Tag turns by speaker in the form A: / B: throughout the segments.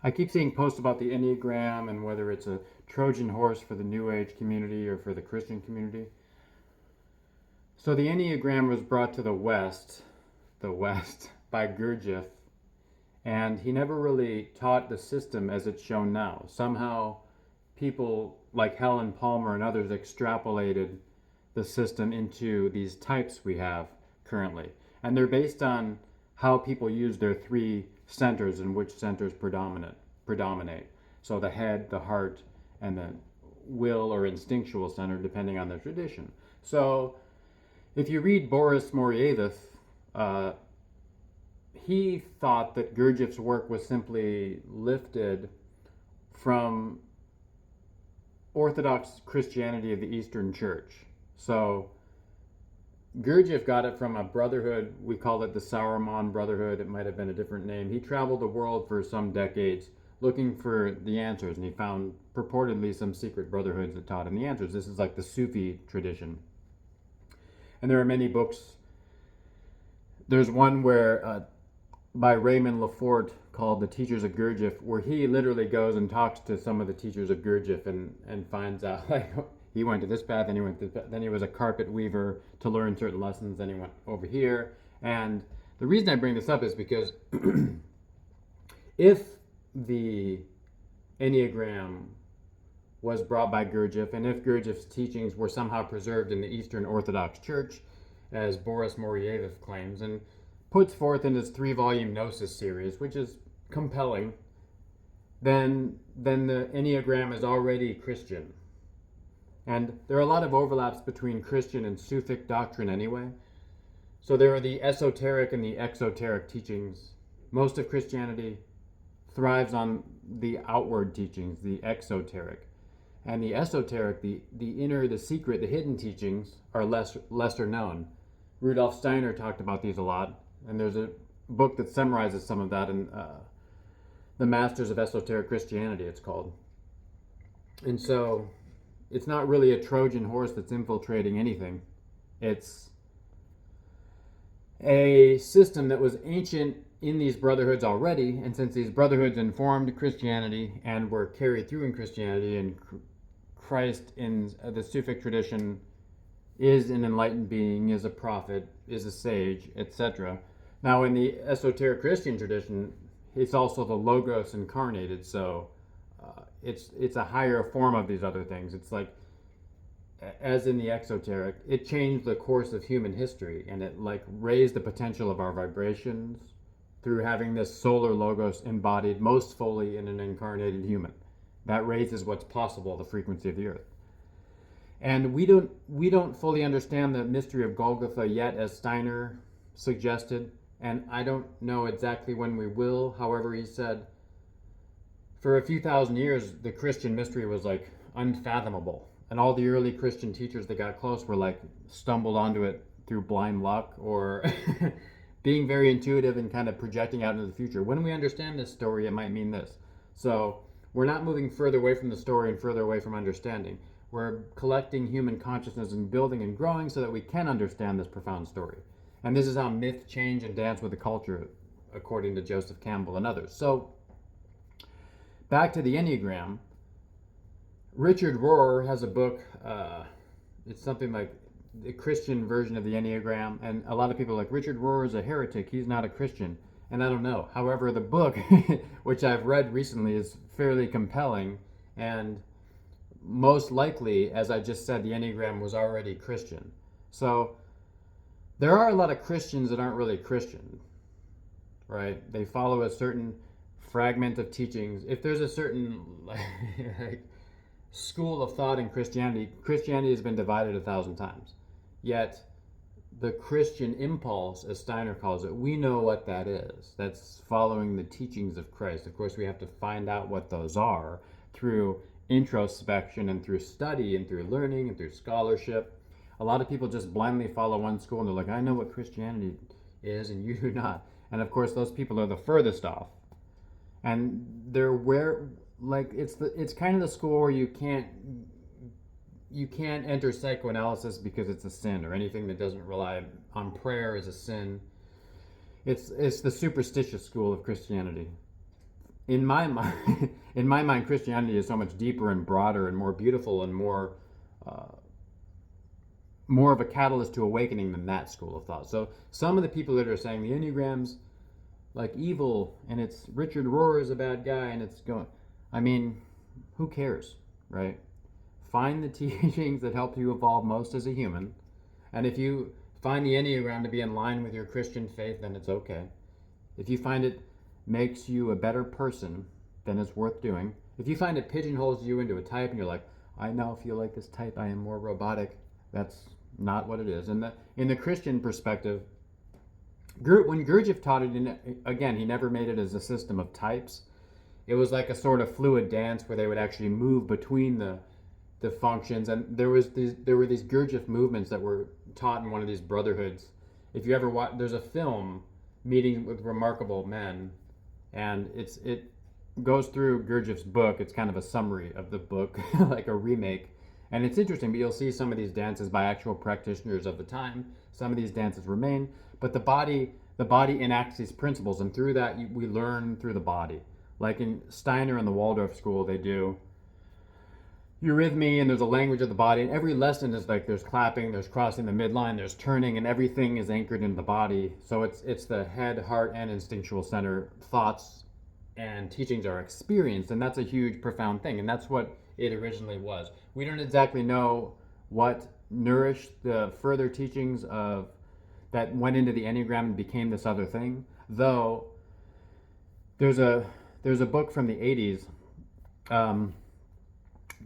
A: I keep seeing posts about the Enneagram and whether it's a Trojan horse for the New Age community or for the Christian community. So the Enneagram was brought to the West, by Gurdjieff, and he never really taught the system as it's shown now. Somehow, people like Helen Palmer and others extrapolated the system into these types we have currently. And they're based on how people use their three centers and which centers predominate. So the head, the heart, and the will or instinctual center, depending on the tradition. So if you read Boris Moryayev, uh, he thought that Gurdjieff's work was simply lifted from Orthodox Christianity of the Eastern Church. So Gurdjieff got it from a brotherhood. We call it the Saruman Brotherhood. It might have been a different name. He traveled the world for some decades looking for the answers, and he found purportedly some secret brotherhoods that taught him the answers. This is like the Sufi tradition. And there are many books. There's one where by Raymond Lafort called The Teachers of Gurdjieff, where he literally goes and talks to some of the teachers of Gurdjieff and finds out, like, he went to this path, and he went to this path, then he was a carpet weaver to learn certain lessons, then he went over here. And the reason I bring this up is because if the Enneagram was brought by Gurdjieff, and if Gurdjieff's teachings were somehow preserved in the Eastern Orthodox Church, as Boris Moryayev claims, and puts forth in his 3-volume Gnosis series, which is compelling, then the Enneagram is already Christian. And there are a lot of overlaps between Christian and Sufic doctrine anyway. So there are the esoteric and the exoteric teachings. Most of Christianity thrives on the outward teachings, the exoteric. And the esoteric, the inner, the secret, the hidden teachings are lesser known. Rudolf Steiner talked about these a lot, and there's a book that summarizes some of that in The Masters of Esoteric Christianity, it's called. And so it's not really a Trojan horse that's infiltrating anything. It's a system that was ancient in these brotherhoods already, and since these brotherhoods informed Christianity and were carried through in Christianity, and Christ in the Sufic tradition is an enlightened being, is a prophet, is a sage, etc. Now, in the esoteric Christian tradition, it's also the Logos incarnated, so it's a higher form of these other things. It's like, as in the exoteric, it changed the course of human history, and it like raised the potential of our vibrations through having this solar Logos embodied most fully in an incarnated human. That raises what's possible, the frequency of the earth. And we don't fully understand the mystery of Golgotha yet, as Steiner suggested, and I don't know exactly when we will. However, he said for a few thousand years the Christian mystery was like unfathomable, and all the early Christian teachers that got close were like stumbled onto it through blind luck or being very intuitive and kind of projecting out into the future. When we understand this story, it might mean this. So we're not moving further away from the story and further away from understanding. We're collecting human consciousness and building and growing so that we can understand this profound story. And this is how myth change and dance with the culture, according to Joseph Campbell and others. So back to the Enneagram. Richard Rohr has a book. It's something like the Christian version of the Enneagram. And a lot of people are like, Richard Rohr is a heretic. He's not a Christian. And I don't know. However, the book, which I've read recently, is fairly compelling. And most likely, as I just said, the Enneagram was already Christian. So there are a lot of Christians that aren't really Christian, right? They follow a certain fragment of teachings. If there's a certain like, school of thought in Christianity, Christianity has been divided 1,000 times. Yet the Christian impulse, as Steiner calls it, we know what that is. That's following the teachings of Christ. Of course, we have to find out what those are through introspection and through study and through learning and through scholarship. A lot of people just blindly follow one school and they're like, I know what Christianity is and you do not. And of course, those people are the furthest off. And they're where, like, it's kind of the school where you can't enter psychoanalysis because it's a sin, or anything that doesn't rely on prayer is a sin. It's the superstitious school of Christianity. in my mind, in my mind, Christianity is so much deeper and broader and more beautiful and uh, more of a catalyst to awakening than that school of thought. So some of the people that are saying the Enneagram's like evil and it's Richard Rohr is a bad guy and it's going, I mean, who cares, right? Find the teachings that help you evolve most as a human, and if you find the Enneagram to be in line with your Christian faith, then it's okay. If you find it makes you a better person, then it's worth doing. If you find it pigeonholes you into a type and you're like, I now feel like this type, I am more robotic, that's not what it is. And in the Christian perspective, when Gurdjieff taught it, again, he never made it as a system of types. It was like a sort of fluid dance where they would actually move between the functions. And there were these Gurdjieff movements that were taught in one of these brotherhoods. If you ever watch, there's a film, Meeting with Remarkable Men, and it goes through Gurdjieff's book. It's kind of a summary of the book, like a remake. And it's interesting, but you'll see some of these dances by actual practitioners of the time. Some of these dances remain, but the body enacts these principles, and through that we learn through the body. Like in Steiner and the Waldorf school, they do eurythmy, and there's a language of the body, and every lesson is like there's clapping, there's crossing the midline, there's turning, and everything is anchored in the body. So it's the head, heart, and instinctual center. Thoughts and teachings are experienced, and that's a huge, profound thing, and that's what it originally was. We don't exactly know what nourished the further teachings of that went into the Enneagram and became this other thing, though there's a book from the 80s,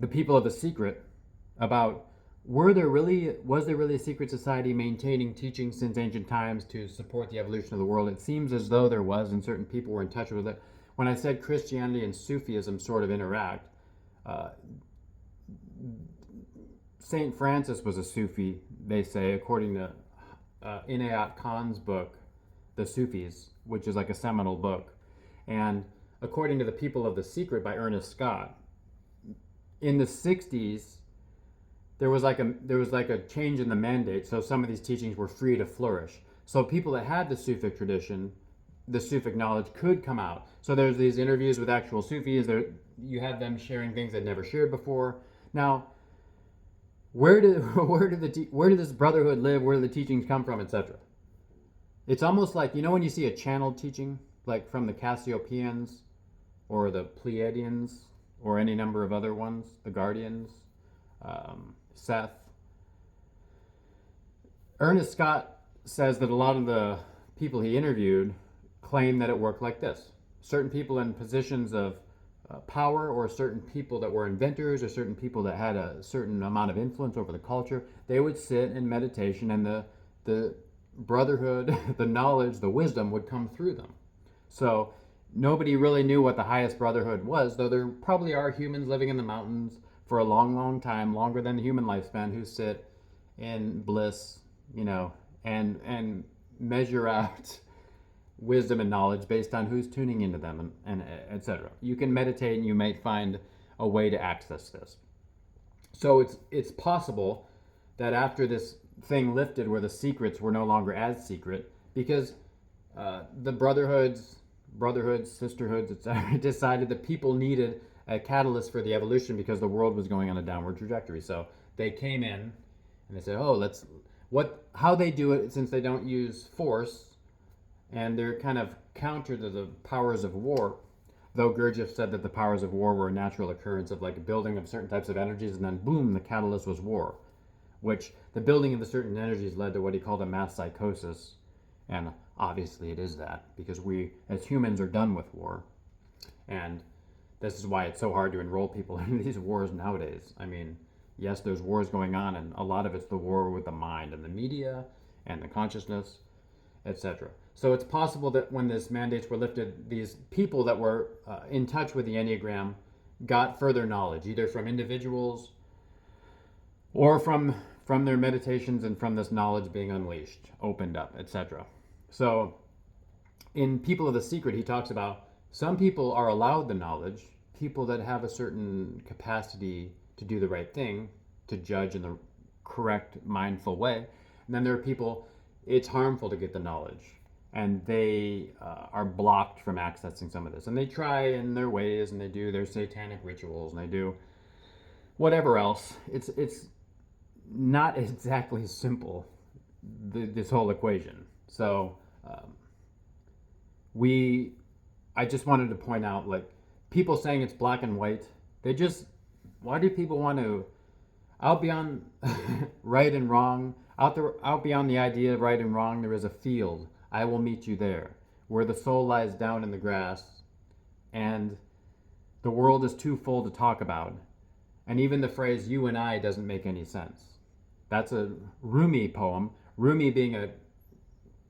A: The People of the Secret, about was there really a secret society maintaining teachings since ancient times to support the evolution of the world? It seems as though there was, and certain people were in touch with it. When I said Christianity and Sufism sort of interact, Saint Francis was a Sufi, they say, according to Inayat Khan's book, The Sufis, which is like a seminal book. And according to The People of the Secret by Ernest Scott, in the 60s, there was like a change in the mandate, so some of these teachings were free to flourish. So people that had the Sufic tradition, the Sufic knowledge, could come out. So there's these interviews with actual Sufis. You have them sharing things they'd never shared before. Now, where did this brotherhood live? Where do the teachings come from, etc.? It's almost like, when you see a channeled teaching, like from the Cassiopeans or the Pleiadians or any number of other ones, the Guardians, Seth. Ernest Scott says that a lot of the people he interviewed claim that it worked like this. Certain people in positions of power, or certain people that were inventors, or certain people that had a certain amount of influence over the culture, they would sit in meditation, and the brotherhood, the knowledge, the wisdom would come through them. So nobody really knew what the highest brotherhood was, though there probably are humans living in the mountains for a long, long time, longer than the human lifespan, who sit in bliss, and measure out wisdom and knowledge based on who's tuning into them, and etc. You can meditate and you may find a way to access this. So it's possible that after this thing lifted, where the secrets were no longer as secret, because the brotherhoods, sisterhoods, etc., decided that people needed a catalyst for the evolution because the world was going on a downward trajectory. So they came in and they said, how they do it, since they don't use force, and they're kind of counter to the powers of war, though Gurdjieff said that the powers of war were a natural occurrence of like building of certain types of energies, and then boom, the catalyst was war, which the building of the certain energies led to what he called a mass psychosis. And obviously it is that, because we as humans are done with war. And this is why it's so hard to enroll people in these wars nowadays. I mean, yes, there's wars going on, and a lot of it's the war with the mind and the media and the consciousness, etc. So it's possible that when these mandates were lifted, these people that were in touch with the Enneagram got further knowledge, either from individuals or from their meditations and from this knowledge being unleashed, opened up, etc. So in People of the Secret, he talks about some people are allowed the knowledge, people that have a certain capacity to do the right thing, to judge in the correct, mindful way. And then there are people, it's harmful to get the knowledge. and they are blocked from accessing some of this. And they try in their ways, and they do their satanic rituals, and they do whatever else. It's not exactly simple, this whole equation. So I just wanted to point out, like, people saying it's black and white, why do people want to, out beyond right and wrong, out beyond the idea of right and wrong, there is a field. I will meet you there, where the soul lies down in the grass, and the world is too full to talk about. And even the phrase you and I doesn't make any sense. That's a Rumi poem, Rumi being a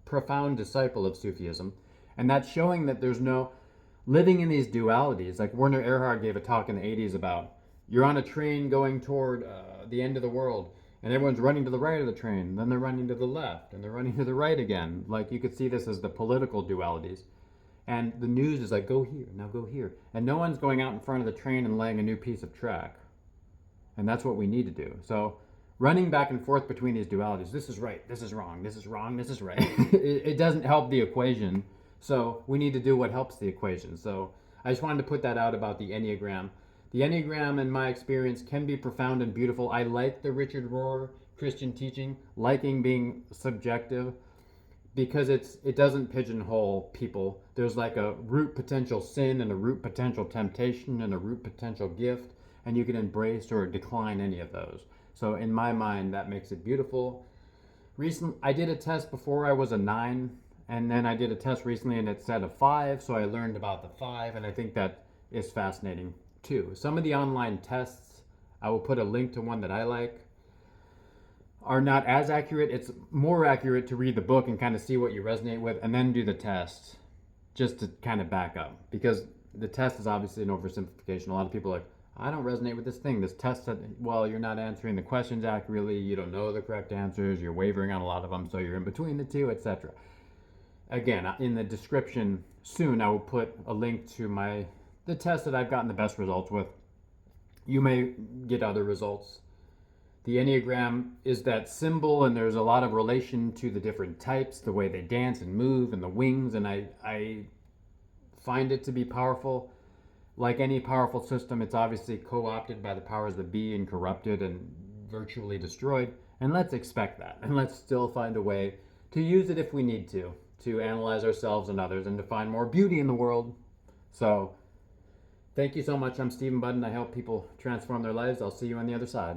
A: profound disciple of Sufism, and that's showing that there's no living in these dualities. Like Werner Erhard gave a talk in the 80s about, you're on a train going toward the end of the world, and everyone's running to the right of the train, then they're running to the left, and they're running to the right again. Like, you could see this as the political dualities. And the news is like, go here, now go here. And no one's going out in front of the train and laying a new piece of track. And that's what we need to do. So running back and forth between these dualities, this is right, this is wrong, this is wrong, this is right, it doesn't help the equation. So we need to do what helps the equation. So I just wanted to put that out about the Enneagram. The Enneagram, in my experience, can be profound and beautiful. I like the Richard Rohr Christian teaching, liking being subjective, because it doesn't pigeonhole people. There's like a root potential sin and a root potential temptation and a root potential gift, and you can embrace or decline any of those. So in my mind, that makes it beautiful. I did a test before I was a 9, and then I did a test recently and it said a 5, so I learned about the 5, and I think that is fascinating too. Some of the online tests, I will put a link to one that I like, are not as accurate. It's more accurate to read the book and kind of see what you resonate with and then do the test, just to kind of back up, because the test is obviously an oversimplification. A lot of people are like, I don't resonate with this thing. This test said, well, you're not answering the questions accurately, you don't know the correct answers, you're wavering on a lot of them, so you're in between the two, etc. Again, in the description soon, I will put a link to the test that I've gotten the best results with. You may get other results. The Enneagram is that symbol, and there's a lot of relation to the different types, the way they dance and move, and the wings, and I find it to be powerful. Like any powerful system, it's obviously co-opted by the powers that be and corrupted and virtually destroyed. And let's expect that. And let's still find a way to use it if we need to analyze ourselves and others and to find more beauty in the world. So, thank you so much. I'm Stephen Budden. I help people transform their lives. I'll see you on the other side.